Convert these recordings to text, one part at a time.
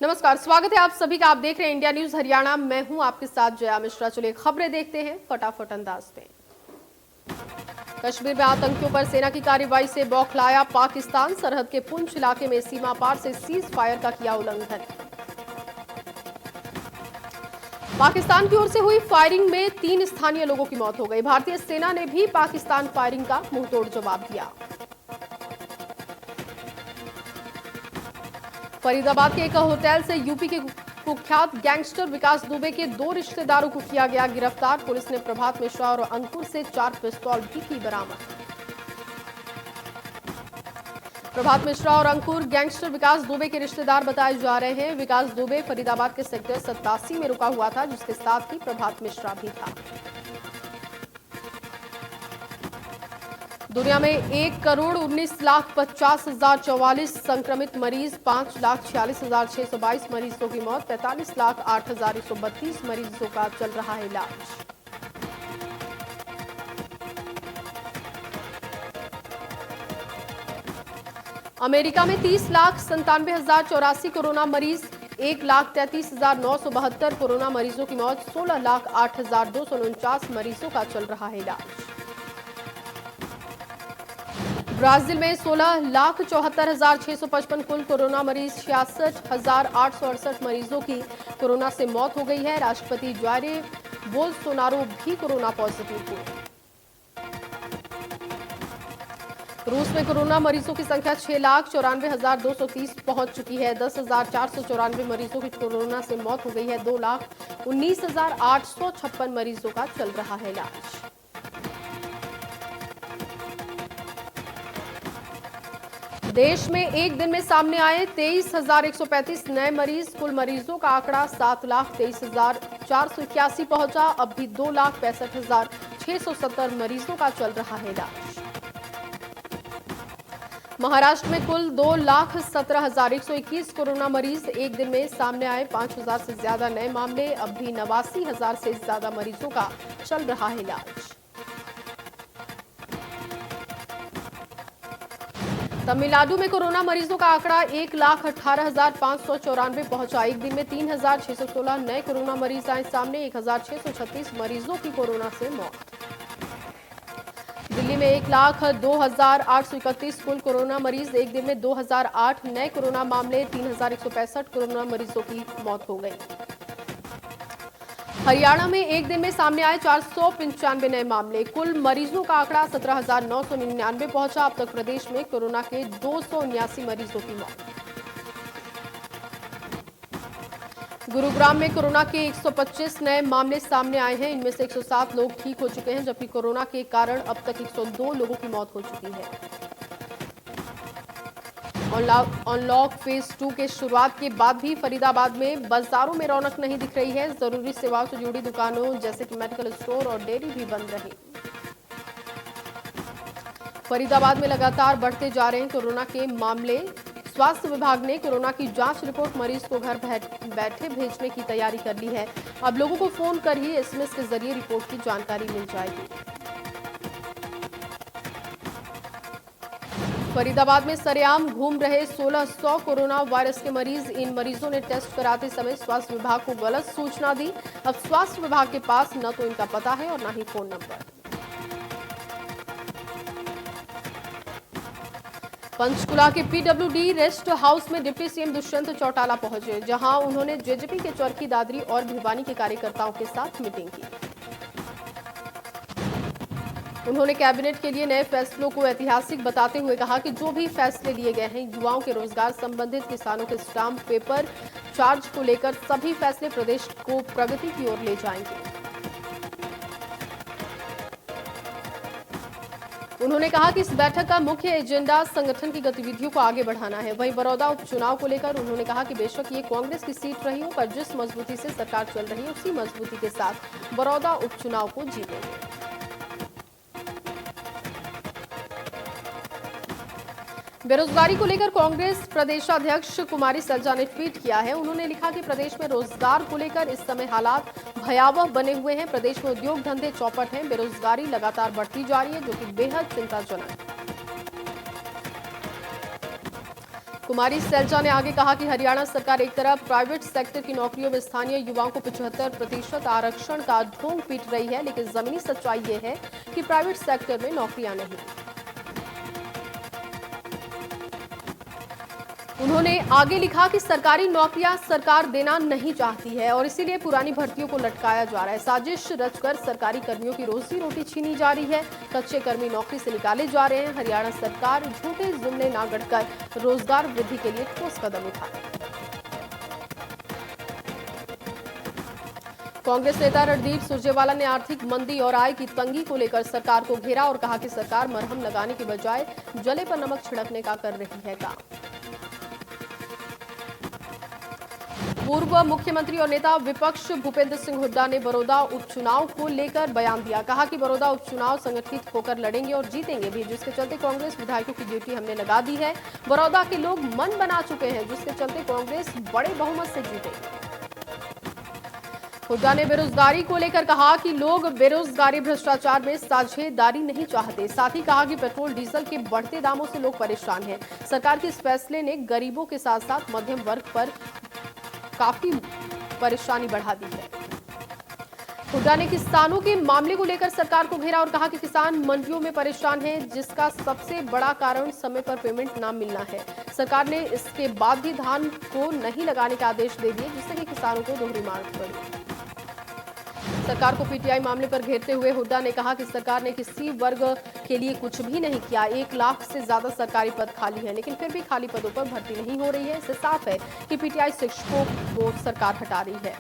नमस्कार, स्वागत है आप सभी का। आप देख रहे हैं इंडिया न्यूज हरियाणा। मैं हूं आपके साथ जया मिश्रा। चलिए खबरें देखते हैं फटाफट अंदाज में। कश्मीर में आतंकियों पर सेना की कार्रवाई से बौखलाया पाकिस्तान। सरहद के पुंछ इलाके में सीमा पार से सीज फायर का किया उल्लंघन। पाकिस्तान की ओर से हुई फायरिंग में 3 स्थानीय लोगों की मौत हो गई। भारतीय सेना ने भी पाकिस्तान फायरिंग का मुंहतोड़ जवाब दिया। फरीदाबाद के एक होटल से यूपी के कुख्यात गैंगस्टर विकास दुबे के 2 रिश्तेदारों को किया गया गिरफ्तार। पुलिस ने प्रभात मिश्रा और अंकुर से 4 पिस्तौल भी की बरामद। प्रभात मिश्रा और अंकुर गैंगस्टर विकास दुबे के रिश्तेदार बताए जा रहे हैं। विकास दुबे फरीदाबाद के सेक्टर 87 में रुका हुआ था, जिसके साथ ही प्रभात मिश्रा भी था। दुनिया में 1,19,50,044 संक्रमित मरीज, 5,46,622 मरीजों की मौत, 45,08,132 मरीजों का चल रहा है इलाज। अमेरिका में 30,97,084 कोरोना मरीज, 1,33,972 कोरोना मरीजों की मौत, 16,08,249 मरीजों का चल रहा है इलाज। ब्राजील में 16,74,655 कुल कोरोना मरीज, 66,868 मरीजों की कोरोना से मौत हो गई है। राष्ट्रपति जायर बोल्सोनारो भी कोरोना पॉजिटिव हुए। रूस में कोरोना मरीजों की संख्या 6,94,230 पहुंच चुकी है। 10,494 मरीजों की कोरोना से मौत हो गई है। 2,19,856 मरीजों का चल रहा है इलाज। देश में एक दिन में सामने आए 23,135 नए मरीज। कुल मरीजों का आंकड़ा 7,23,481 पहुंचा। अब भी 2,65,670 मरीजों का चल रहा है इलाज। महाराष्ट्र में कुल 2,17,121 कोरोना मरीज। एक दिन में सामने आए 5,000 से ज्यादा नए मामले। अब भी 89,000 से ज्यादा मरीजों का चल रहा है इलाज। तमिलनाडु में कोरोना मरीजों का आंकड़ा 1,18,594 पहुंचा। एक दिन में 3,616 नए कोरोना मरीज आए सामने। 1,636 मरीजों की कोरोना से मौत। दिल्ली में 1,02,831 कुल कोरोना मरीज। एक दिन में 2,008 नए कोरोना मामले। 3,165 कोरोना मरीजों की मौत हो गई। हरियाणा में एक दिन में सामने आए 495 नए मामले। कुल मरीजों का आंकड़ा 17,999 पहुंचा। अब तक प्रदेश में कोरोना के 279 मरीजों की मौत। गुरुग्राम में कोरोना के 125 नए मामले सामने आए हैं। इनमें से 107 लोग ठीक हो चुके हैं, जबकि कोरोना के कारण अब तक 102 लोगों की मौत हो चुकी है। अनलॉक फेज 2 के शुरुआत के बाद भी फरीदाबाद में बाजारों में रौनक नहीं दिख रही है। जरूरी सेवाओं से जुड़ी दुकानों जैसे कि मेडिकल स्टोर और डेयरी भी बंद रही। फरीदाबाद में लगातार बढ़ते जा रहे हैं कोरोना के मामले। स्वास्थ्य विभाग ने कोरोना की जांच रिपोर्ट मरीज को घर बैठे भेजने की तैयारी कर ली है। अब लोगों को फोन कर ही एसएमएस के जरिए रिपोर्ट की जानकारी मिल जाएगी। फरीदाबाद में सरेआम घूम रहे 1,600 कोरोना वायरस के मरीज। इन मरीजों ने टेस्ट कराते समय स्वास्थ्य विभाग को गलत सूचना दी। अब स्वास्थ्य विभाग के पास न तो इनका पता है और न ही फोन नंबर। पंचकुला के पीडब्ल्यूडी रेस्ट हाउस में डिप्टी सीएम दुष्यंत चौटाला पहुंचे, जहां उन्होंने जेजेपी के चरखी दादरी और भिवानी के कार्यकर्ताओं के साथ मीटिंग की। उन्होंने कैबिनेट के लिए नए फैसलों को ऐतिहासिक बताते हुए कहा कि जो भी फैसले लिए गए हैं, युवाओं के रोजगार संबंधित, किसानों के स्टाम्प पेपर चार्ज को लेकर सभी फैसले प्रदेश को प्रगति की ओर ले जाएंगे। उन्होंने कहा कि इस बैठक का मुख्य एजेंडा संगठन की गतिविधियों को आगे बढ़ाना है। वहीं बड़ौदा उपचुनाव को लेकर उन्होंने कहा कि बेशक ये कांग्रेस की सीट रही हो, पर जिस मजबूती से सरकार चल रही है उसी मजबूती के साथ बड़ौदा उपचुनाव को जीतेंगे। बेरोजगारी को लेकर कांग्रेस प्रदेशाध्यक्ष कुमारी सैलजा ने ट्वीट किया है। उन्होंने लिखा कि प्रदेश में रोजगार को लेकर इस समय हालात भयावह बने हुए हैं। प्रदेश में उद्योग धंधे चौपट हैं, बेरोजगारी लगातार बढ़ती जा रही है, जो कि बेहद चिंताजनक है। कुमारी सैलजा ने आगे कहा कि हरियाणा सरकार एक तरफ प्राइवेट सेक्टर की नौकरियों में स्थानीय युवाओं को 75% आरक्षण का ढोंग पीट रही है, लेकिन जमीनी सच्चाई ये है कि प्राइवेट सेक्टर में नौकरियां नहीं। उन्होंने आगे लिखा कि सरकारी नौकरियां सरकार देना नहीं चाहती है और इसीलिए पुरानी भर्तियों को लटकाया जा रहा है। साजिश रचकर सरकारी कर्मियों की रोजी रोटी छीनी जा रही है। कच्चे कर्मी नौकरी से निकाले जा रहे हैं। हरियाणा सरकार झूठे जुमले ना गढ़कर रोजगार वृद्धि के लिए ठोस कदम उठाए। कांग्रेस नेता रणदीप सुरजेवाला ने आर्थिक मंदी और आय की तंगी को लेकर सरकार को घेरा और कहा कि सरकार मरहम लगाने के बजाय जले पर नमक छिड़कने का कर रही है काम। पूर्व मुख्यमंत्री और नेता विपक्ष भूपेंद्र सिंह हुड्डा ने बड़ौदा उपचुनाव को लेकर बयान दिया। कहा कि बड़ौदा उपचुनाव संगठित होकर लड़ेंगे और जीतेंगे भी, जिसके चलते कांग्रेस विधायकों की ड्यूटी हमने लगा दी है। बड़ौदा के लोग मन बना चुके हैं, जिसके चलते कांग्रेस बड़े बहुमत से जीतेगी। हुड्डा ने बेरोजगारी को लेकर कहा कि लोग बेरोजगारी भ्रष्टाचार में साझेदारी नहीं चाहते। साथ ही कहा कि पेट्रोल डीजल के बढ़ते दामों से लोग परेशान हैं। सरकार के इस फैसले ने गरीबों के साथ साथ मध्यम वर्ग पर काफी परेशानी बढ़ा दी है। हुड्डा ने किसानों के मामले को लेकर सरकार को घेरा और कहा कि किसान मंडियों में परेशान हैं, जिसका सबसे बड़ा कारण समय पर पेमेंट ना मिलना है। सरकार ने इसके बाद भी धान को नहीं लगाने के आदेश दे दिए, जिससे कि किसानों को दोहरी मार पड़ी। सरकार को पीटीआई मामले पर घेरते हुए हुड्डा ने कहा कि सरकार ने किसी वर्ग के लिए कुछ भी नहीं किया। 1 लाख से ज्यादा सरकारी पद खाली हैं, लेकिन फिर भी खाली पदों पर भर्ती नहीं हो रही है। इससे साफ है कि पीटीआई शिक्षकों को सरकार हटा रही है।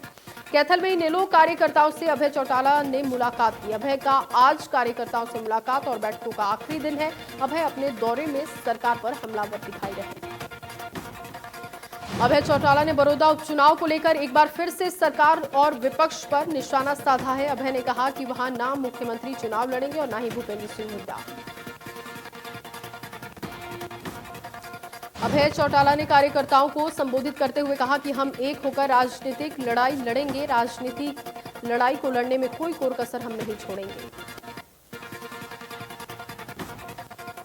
कैथल में इनेलो कार्यकर्ताओं से अभय चौटाला ने मुलाकात की। अभय का आज कार्यकर्ताओं से मुलाकात और बैठकों का आखिरी दिन है। अभय अपने दौरे में सरकार पर हमलावर दिखाई रहे। अभय चौटाला ने बड़ौदा उपचुनाव को लेकर एक बार फिर से सरकार और विपक्ष पर निशाना साधा है। अभय ने कहा कि वहां ना मुख्यमंत्री चुनाव लड़ेंगे और ना ही भूपेंद्र सिंह हुड्डा। अभय चौटाला ने कार्यकर्ताओं को संबोधित करते हुए कहा कि हम एक होकर राजनीतिक लड़ाई लड़ेंगे। राजनीतिक लड़ाई को लड़ने में कोई कोर कसर हम नहीं छोड़ेंगे।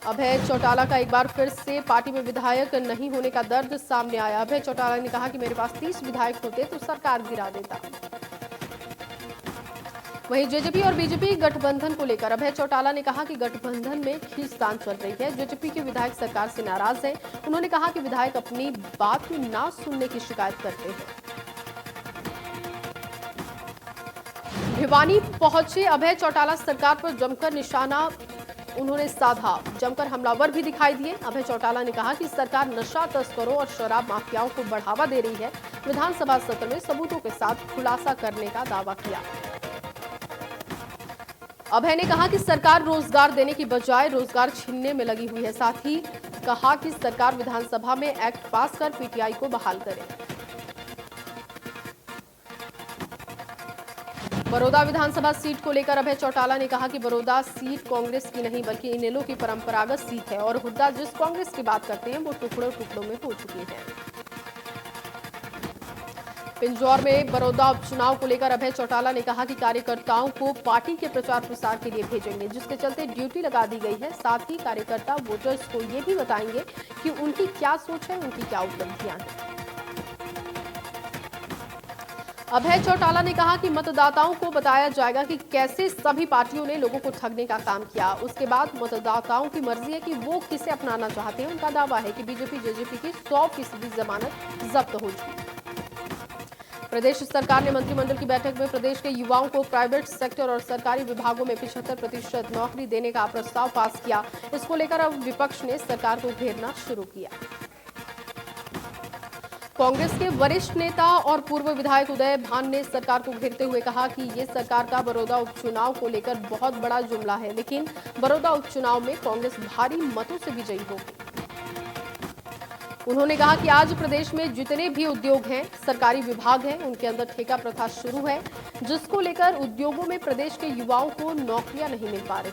अभय चौटाला का एक बार फिर से पार्टी में विधायक नहीं होने का दर्द सामने आया। अभय चौटाला ने कहा कि मेरे पास 30 विधायक होते तो सरकार गिरा देता। वहीं जेजेपी और बीजेपी गठबंधन को लेकर अभय चौटाला ने कहा कि गठबंधन में खींचतान चल रही है। जेजेपी के विधायक सरकार से नाराज हैं। उन्होंने कहा कि विधायक अपनी बात ना सुनने की शिकायत करते हैं। भिवानी पहुंचे अभय चौटाला सरकार पर जमकर निशाना उन्होंने साधा। जमकर हमलावर भी दिखाई दिए। अभय चौटाला ने कहा कि सरकार नशा तस्करों और शराब माफियाओं को बढ़ावा दे रही है। विधानसभा सत्र में सबूतों के साथ खुलासा करने का दावा किया। अभय ने कहा कि सरकार रोजगार देने की बजाय रोजगार छीनने में लगी हुई है। साथ ही कहा कि सरकार विधानसभा में एक्ट पास कर पीटीआई को बहाल करे। बड़ौदा विधानसभा सीट को लेकर अभय चौटाला ने कहा कि बड़ौदा सीट कांग्रेस की नहीं बल्कि इनेलो की परंपरागत सीट है और हुड्डा जिस कांग्रेस की बात करते हैं वो टुकड़ों टुकड़ों में हो चुकी है। पिंजौर में बड़ौदा उपचुनाव को लेकर अभय चौटाला ने कहा कि कार्यकर्ताओं को पार्टी के प्रचार प्रसार के लिए भेजेंगे, जिसके चलते ड्यूटी लगा दी गई है। साथ ही कार्यकर्ता वोटर्स को ये भी बताएंगे कि उनकी क्या सोच है, उनकी क्या उपलब्धियां हैं। अभय चौटाला ने कहा कि मतदाताओं को बताया जाएगा कि कैसे सभी पार्टियों ने लोगों को ठगने का काम किया। उसके बाद मतदाताओं की मर्जी है कि वो किसे अपनाना चाहते हैं। उनका दावा है कि बीजेपी जेजेपी की 100% जमानत जब्त हो चुकी। प्रदेश सरकार ने मंत्रिमंडल की बैठक में प्रदेश के युवाओं को प्राइवेट सेक्टर और सरकारी विभागों में 75% नौकरी देने का प्रस्ताव पास किया। इसको लेकर अब विपक्ष ने सरकार को घेरना शुरू किया। कांग्रेस के वरिष्ठ नेता और पूर्व विधायक उदय भान ने सरकार को घेरते हुए कहा कि ये सरकार का बड़ौदा उपचुनाव को लेकर बहुत बड़ा जुमला है, लेकिन बड़ौदा उपचुनाव में कांग्रेस भारी मतों से विजयी होगी। उन्होंने कहा कि आज प्रदेश में जितने भी उद्योग हैं, सरकारी विभाग हैं, उनके अंदर ठेका प्रथा शुरू है, जिसको लेकर उद्योगों में प्रदेश के युवाओं को नौकरियां नहीं मिल पा रही।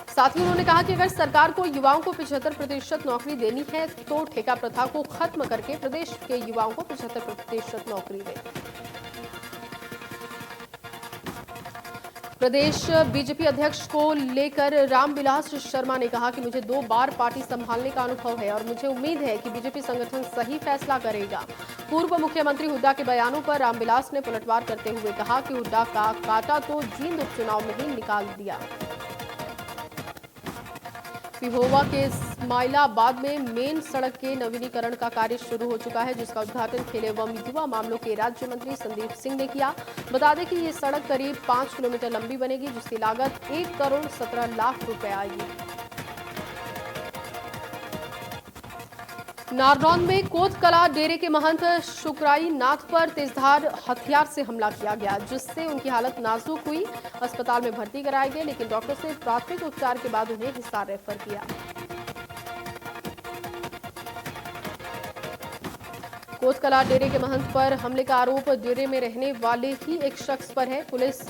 साथ ही उन्होंने कहा कि अगर सरकार को युवाओं को 75% नौकरी देनी है तो ठेका प्रथा को खत्म करके प्रदेश के युवाओं को 75% नौकरी दे। प्रदेश बीजेपी अध्यक्ष को लेकर रामविलास शर्मा ने कहा कि मुझे 2 बार पार्टी संभालने का अनुभव है और मुझे उम्मीद है कि बीजेपी संगठन सही फैसला करेगा। पूर्व मुख्यमंत्री हुड्डा के बयानों पर रामविलास ने पलटवार करते हुए कहा कि हुड्डा का काटा तो जींद उपचुनाव में ही निकाल दिया। पिहोवा के इस्माइलाबाद में मेन सड़क के नवीनीकरण का कार्य शुरू हो चुका है, जिसका उद्घाटन खेल एवं युवा मामलों के राज्य मंत्री संदीप सिंह ने किया। बता दें कि ये सड़क करीब 5 किलोमीटर लंबी बनेगी, जिसकी लागत 1 करोड़ 17 लाख रुपए आएगी। नारनौंद में कोतकला डेरे के महंत शुक्राई नाथ पर तेजधार हथियार से हमला किया गया, जिससे उनकी हालत नाजुक हुई। अस्पताल में भर्ती कराए गए, लेकिन डॉक्टर ने प्राथमिक उपचार के बाद उन्हें हिसार रेफर किया। कोतकला डेरे के महंत पर हमले का आरोप डेरे में रहने वाले ही एक शख्स पर है। पुलिस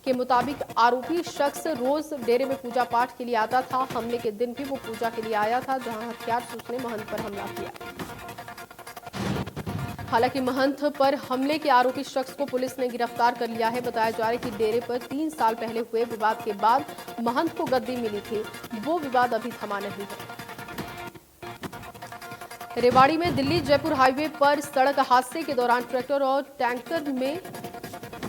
के मुताबिक आरोपी शख्स रोज डेरे में पूजा पाठ के लिए आता था। हमले के दिन भी वो पूजा के लिए आया था, जहां हथियार से उसने महंत पर हमला किया। हालांकि महंत पर हमले के आरोपी शख्स को पुलिस ने गिरफ्तार कर लिया है। बताया जा रहा है कि डेरे पर 3 साल पहले हुए विवाद के बाद महंत को गद्दी मिली थी। वो विवाद अभी थमा नहीं है। रेवाड़ी में दिल्ली जयपुर हाईवे पर सड़क हादसे के दौरान ट्रैक्टर और टैंकर में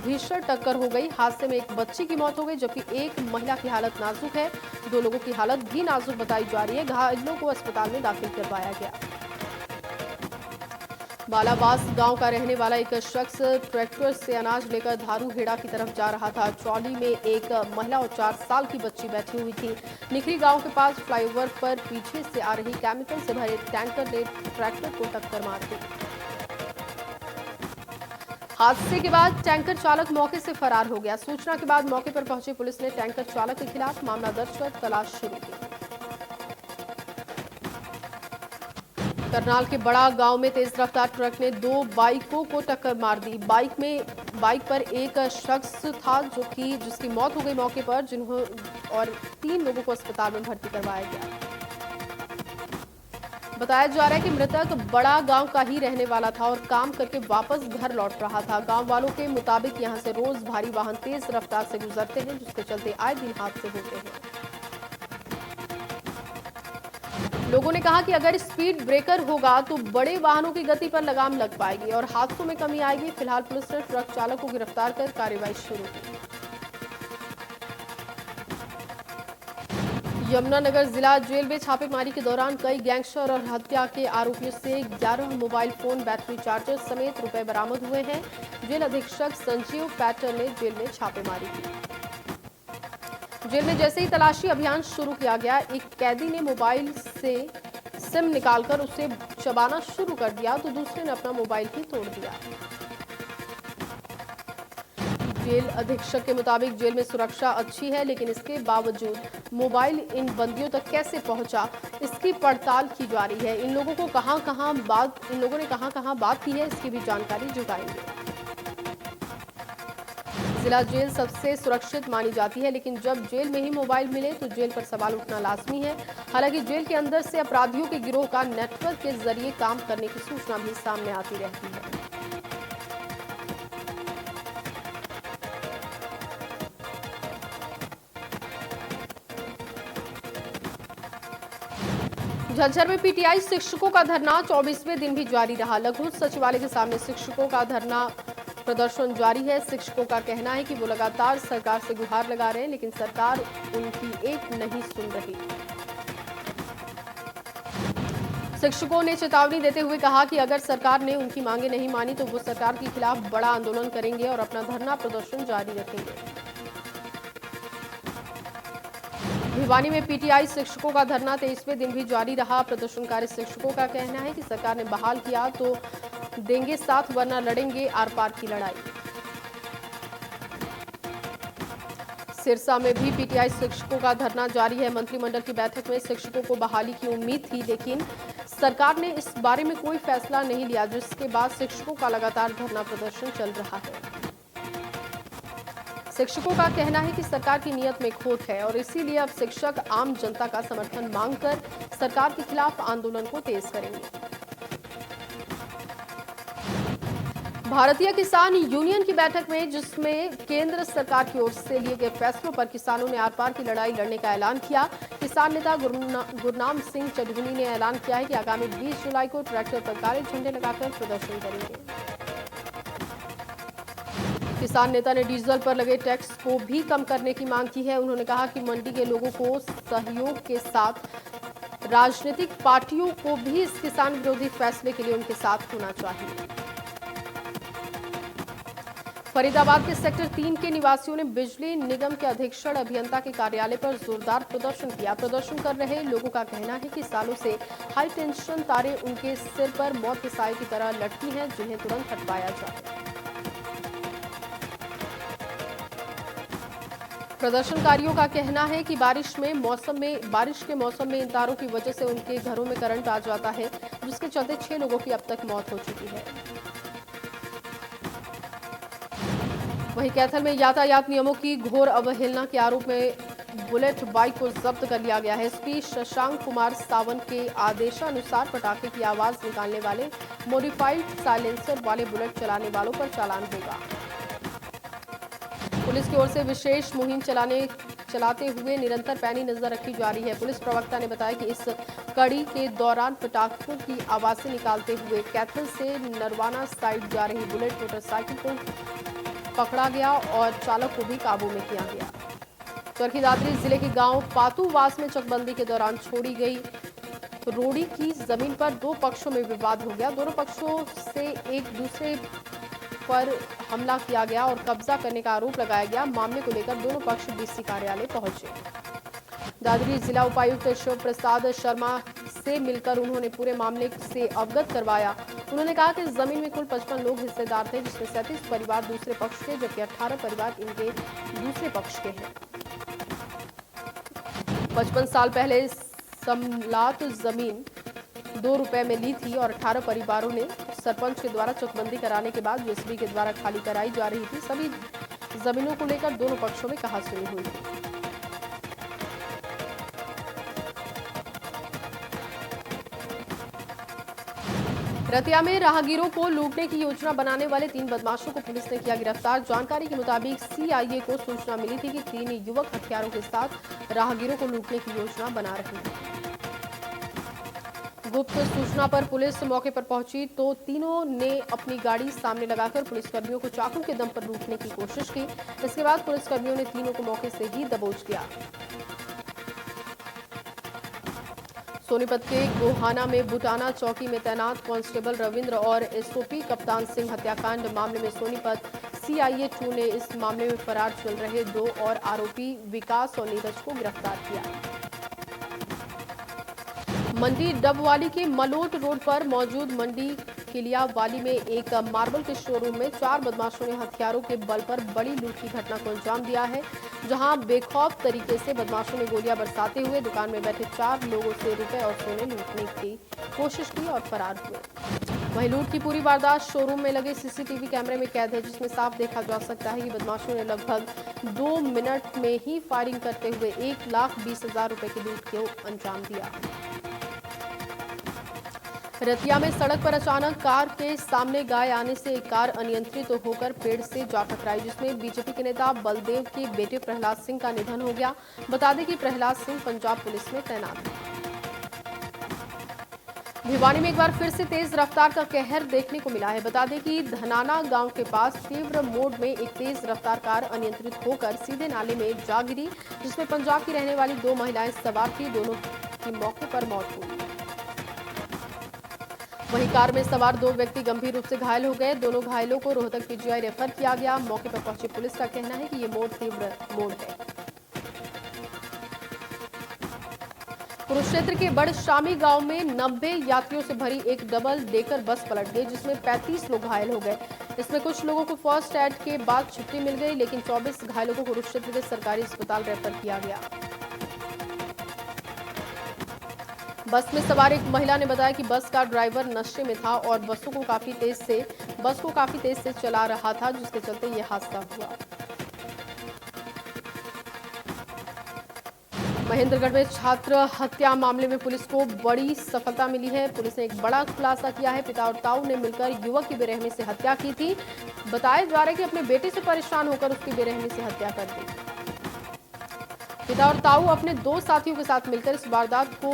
भीषण टक्कर हो गई। हादसे में एक बच्ची की मौत हो गई, जबकि एक महिला की हालत नाजुक है। 2 लोगों की हालत भी नाजुक बताई जा रही है। घायलों को अस्पताल में दाखिल करवाया गया। बालावास गांव का रहने वाला एक शख्स ट्रैक्टर से अनाज लेकर धारूहेड़ा की तरफ जा रहा था। ट्रॉली में एक महिला और 4 साल की बच्ची बैठी हुई थी। निखरी गांव के पास फ्लाईओवर पर पीछे से आ रही केमिकल से भरे टैंकर ने ट्रैक्टर को टक्कर मार दी। हादसे के बाद टैंकर चालक मौके से फरार हो गया। सूचना के बाद मौके पर पहुंची पुलिस ने टैंकर चालक के खिलाफ मामला दर्ज कर तलाश शुरू की। करनाल के बड़ा गांव में तेज रफ्तार ट्रक ने 2 बाइकों को टक्कर मार दी। बाइक पर एक शख्स था जिसकी मौत हो गई मौके पर, और 3 लोगों को अस्पताल में भर्ती करवाया गया। बताया जा रहा है कि मृतक बड़ा गांव का ही रहने वाला था और काम करके वापस घर लौट रहा था। गांव वालों के मुताबिक यहां से रोज भारी वाहन तेज रफ्तार से गुजरते हैं, जिसके चलते आए दिन हादसे होते हैं। लोगों ने कहा कि अगर स्पीड ब्रेकर होगा तो बड़े वाहनों की गति पर लगाम लग पाएगी और हादसों में कमी आएगी। फिलहाल पुलिस ने ट्रक चालक को गिरफ्तार कर कार्रवाई शुरू की। यमुनानगर जिला जेल में छापेमारी के दौरान कई गैंगस्टर और हत्या के आरोपियों से 11 मोबाइल फोन, बैटरी चार्जर समेत रुपए बरामद हुए हैं। जेल अधीक्षक संजीव पैटर ने जेल में छापेमारी की। जेल में जैसे ही तलाशी अभियान शुरू किया गया, एक कैदी ने मोबाइल से सिम निकालकर उसे चबाना शुरू कर दिया, तो दूसरे ने अपना मोबाइल ही तोड़ दिया। जेल अधीक्षक के मुताबिक जेल में सुरक्षा अच्छी है, लेकिन इसके बावजूद मोबाइल इन बंदियों तक कैसे पहुंचा, इसकी पड़ताल की जा रही है। इन लोगों ने कहां-कहां बात की है, इसकी भी जानकारी जुटाएंगे। जिला जेल सबसे सुरक्षित मानी जाती है, लेकिन जब जेल में ही मोबाइल मिले तो जेल पर सवाल उठना लाजमी है। हालांकि जेल के अंदर से अपराधियों के गिरोह का नेटवर्क के जरिए काम करने की सूचना भी सामने आती रहती है। झज्जर में पीटीआई शिक्षकों का धरना 24वें दिन भी जारी रहा। लघु सचिवालय के सामने शिक्षकों का धरना प्रदर्शन जारी है। शिक्षकों का कहना है कि वो लगातार सरकार से गुहार लगा रहे हैं, लेकिन सरकार उनकी एक नहीं सुन रही। शिक्षकों ने चेतावनी देते हुए कहा कि अगर सरकार ने उनकी मांगे नहीं मानी तो वो सरकार के खिलाफ बड़ा आंदोलन करेंगे और अपना धरना प्रदर्शन जारी रखेंगे। भिवानी में पीटीआई शिक्षकों का धरना 23वें दिन भी जारी रहा। प्रदर्शनकारी शिक्षकों का कहना है कि सरकार ने बहाल किया तो देंगे साथ, वरना लड़ेंगे आर पार की लड़ाई। सिरसा में भी पीटीआई शिक्षकों का धरना जारी है। मंत्रिमंडल की बैठक में शिक्षकों को बहाली की उम्मीद थी, लेकिन सरकार ने इस बारे में कोई फैसला नहीं लिया, जिसके बाद शिक्षकों का लगातार धरना प्रदर्शन चल रहा है। शिक्षकों का कहना है कि सरकार की नीयत में खोट है और इसीलिए अब शिक्षक आम जनता का समर्थन मांगकर सरकार के खिलाफ आंदोलन को तेज करेंगे। भारतीय किसान यूनियन की बैठक में जिसमें केंद्र सरकार की ओर से लिए गए फैसलों पर किसानों ने आर पार की लड़ाई लड़ने का ऐलान किया। किसान नेता गुरनाम सिंह चढ़ूनी ने ऐलान किया है कि आगामी 20 जुलाई को ट्रैक्टर पर काले झंडे लगाकर प्रदर्शन करेंगे। किसान नेता ने डीजल पर लगे टैक्स को भी कम करने की मांग की है। उन्होंने कहा कि मंडी के लोगों को सहयोग के साथ राजनीतिक पार्टियों को भी इस किसान विरोधी फैसले के लिए उनके साथ होना चाहिए। फरीदाबाद के सेक्टर 3 के निवासियों ने बिजली निगम के अधीक्षण अभियंता के कार्यालय पर जोरदार प्रदर्शन किया। प्रदर्शन कर रहे लोगों का कहना है कि सालों से हाई टेंशन तारें उनके सिर पर मौत के साए की तरह लटकी हैं, जिन्हें तुरंत हटवाया जाए। प्रदर्शनकारियों का कहना है कि बारिश के मौसम में इन तारों की वजह से उनके घरों में करंट आ जाता है, जिसके चलते 6 लोगों की अब तक मौत हो चुकी है। वहीं कैथल में यातायात नियमों की घोर अवहेलना के आरोप में बुलेट बाइक को जब्त कर लिया गया है। एसपी शशांक कुमार सावंत के आदेशानुसार पटाखे की आवाज निकालने वाले मॉडिफाइड साइलेंसर वाले बुलेट चलाने वालों पर चालान होगा। पुलिस की ओर से विशेष मुहिम चलाते हुए निरंतर पैनी नजर रखी जा रही है। पुलिस प्रवक्ता ने बताया कि इस कड़ी के दौरान पटाखों की आवाजें निकालते हुए कैथल से नरवाना साइड जा रही बुलेट मोटरसाइकिल को पकड़ा गया और चालक को भी काबू में किया गया। चरखी दादरी जिले के गांव पातूवास में चकबंदी के दौरान छोड़ी गई रोड़ी की जमीन पर 2 पक्षों में विवाद हो गया। दोनों पक्षों से एक दूसरे पर हमला किया गया और कब्जा करने का आरोप लगाया गया। मामले को लेकर दोनों पक्ष डीसी कार्यालय पहुंचे। दादरी जिला उपायुक्त शिव प्रसाद शर्मा से मिलकर उन्होंने पूरे मामले से अवगत करवाया। उन्होंने कहा कि जमीन में कुल 55 लोग हिस्सेदार थे, जिसमें 37 परिवार दूसरे पक्ष के जबकि 18 परिवार इनके दूसरे पक्ष के हैं। 55 साल पहले समलात जमीन 2 रुपए में ली थी और 18 परिवारों ने सरपंच के द्वारा चकबंदी कराने के बाद जेसीबी के द्वारा खाली कराई जा रही थी। सभी जमीनों को लेकर दोनों पक्षों में कहासुनी हुई थी। रतिया में राहगीरों को लूटने की योजना बनाने वाले 3 बदमाशों को पुलिस ने किया गिरफ्तार। जानकारी के मुताबिक सीआईए को सूचना मिली थी कि 3 युवक हथियारों के साथ राहगीरों को लूटने की योजना बना रहे हैं। गुप्त सूचना पर पुलिस मौके पर पहुंची तो तीनों ने अपनी गाड़ी सामने लगाकर पुलिसकर्मियों को चाकू के दम पर लूटने की कोशिश की। इसके बाद पुलिसकर्मियों ने तीनों को मौके से ही दबोच लिया। सोनीपत के गोहाना में बुटाना चौकी में तैनात कांस्टेबल रविंद्र और एसओपी कप्तान सिंह हत्याकांड मामले में सोनीपत सीआईए 2 ने इस मामले में फरार चल रहे 2 और आरोपी विकास और नीरज को गिरफ्तार किया। मंडी डबवाली के मलोट रोड पर मौजूद मंडी किलियावाली में एक मार्बल के शोरूम में 4 बदमाशों ने हथियारों के बल पर बड़ी लूट की घटना को अंजाम दिया है, जहां बेखौफ तरीके से बदमाशों ने गोलियां बरसाते हुए दुकान में बैठे 4 लोगों से रुपए और सोने लूटने की कोशिश की और फरार हुए। वहीं लूट की पूरी वारदात शोरूम में लगे सीसीटीवी कैमरे में कैद है, जिसमें साफ देखा जा सकता है कि बदमाशों ने लगभग 2 मिनट में ही फायरिंग करते हुए 1,20,000 रुपए की लूट को अंजाम दिया। रतिया में सड़क पर अचानक कार के सामने गाय आने से एक कार अनियंत्रित होकर पेड़ से जा टकराई, जिसमें बीजेपी के नेता बलदेव के बेटे प्रहलाद सिंह का निधन हो गया। बता दें कि प्रहलाद सिंह पंजाब पुलिस में तैनात हैं। भिवानी में एक बार फिर से तेज रफ्तार का कहर देखने को मिला है। बता दें कि धनाना गांव के पास तीव्र मोड में एक तेज रफ्तार कार अनियंत्रित होकर सीधे नाले में जा गिरी, जिसमें पंजाब की रहने वाली 2 महिलाएं सवार थी। दोनों की मौके पर मौत हुई। वहीं कार में सवार 2 व्यक्ति गंभीर रूप से घायल हो गए। दोनों घायलों को रोहतक पीजीआई रेफर किया गया। मौके पर पहुंची पुलिस का कहना है कि ये मोड़ तीव्र मोड़ है। कुरुक्षेत्र के बड़शामी गांव में 90 यात्रियों से भरी एक डबल डेकर बस पलट गई, जिसमें 35 लोग घायल हो गए। इसमें कुछ लोगों को फर्स्ट एड के बाद छुट्टी मिल गई, लेकिन 24 घायलों को कुरुक्षेत्र के सरकारी अस्पताल रेफर किया गया। बस में सवार एक महिला ने बताया कि बस का ड्राइवर नशे में था और बस को काफी तेज से चला रहा था, जिसके चलते यह हादसा हुआ। महेंद्रगढ़ में छात्र हत्या मामले में पुलिस को बड़ी सफलता मिली है। पुलिस ने एक बड़ा खुलासा किया है। पिता और ताऊ ने मिलकर युवक की बेरहमी से हत्या की थी। बताया जा रहा है कि अपने बेटे से परेशान होकर उसकी बेरहमी से हत्या कर दी। पिता और ताऊ अपने 2 साथियों के साथ मिलकर इस वारदात को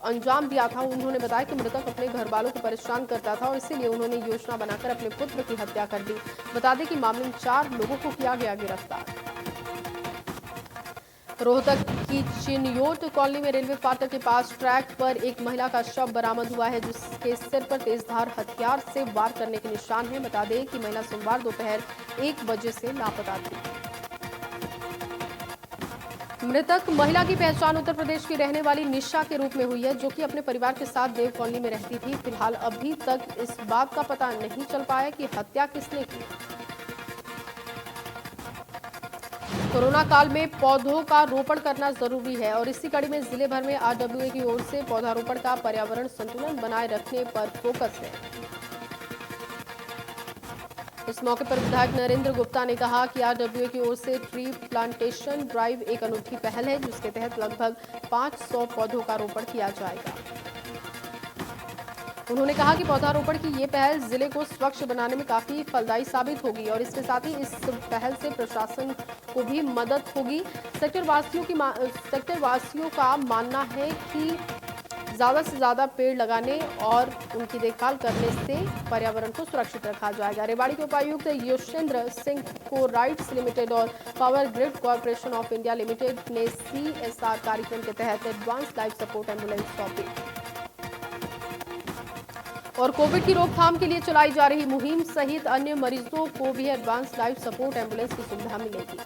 अंजाम दिया था। उन्होंने बताया कि मृतक अपने घर वालों को परेशान करता था और इसीलिए उन्होंने योजना बनाकर अपने पुत्र की हत्या कर दी। बता दें कि मामले में 4 लोगों को किया गया गिरफ्तार। रोहतक की चिन्योट कॉलोनी में रेलवे फाटक के पास ट्रैक पर एक महिला का शव बरामद हुआ है, जिसके सिर पर तेजधार हथियार से वार करने के निशान हैं। बता दें कि महिला सोमवार दोपहर 1 बजे से लापता थी। मृतक महिला की पहचान उत्तर प्रदेश की रहने वाली निशा के रूप में हुई है, जो कि अपने परिवार के साथ देव कॉलोनी में रहती थी। फिलहाल अभी तक इस बात का पता नहीं चल पाया कि हत्या किसने की। कोरोना काल में पौधों का रोपण करना जरूरी है और इसी कड़ी में जिले भर में आरडब्ल्यूए की ओर से पौधारोपण का पर्यावरण संतुलन बनाए रखने पर फोकस है। इस मौके पर विधायक नरेंद्र गुप्ता ने कहा कि आरडब्ल्यूए की ओर से ट्री प्लांटेशन ड्राइव एक अनूठी पहल है, जिसके तहत लगभग 500 पौधों का रोपण किया जाएगा। उन्होंने कहा कि पौधारोपण की ये पहल जिले को स्वच्छ बनाने में काफी फलदायी साबित होगी और इसके साथ ही इस पहल से प्रशासन को भी मदद होगी। सेक्टर वासियों का मानना है कि ज्यादा से ज्यादा पेड़ लगाने और उनकी देखभाल करने से पर्यावरण को सुरक्षित रखा जाएगा। रेवाड़ी के उपायुक्त योशेंद्र सिंह को राइट्स लिमिटेड और power grid corporation of India limited ने CSR कार्यक्रम के तहत एडवांस लाइफ सपोर्ट एम्बुलेंस सौंपी और कोविड की रोकथाम के लिए चलाई जा रही मुहिम सहित अन्य मरीजों को भी एडवांस लाइफ सपोर्ट एम्बुलेंस की सुविधा मिलेगी।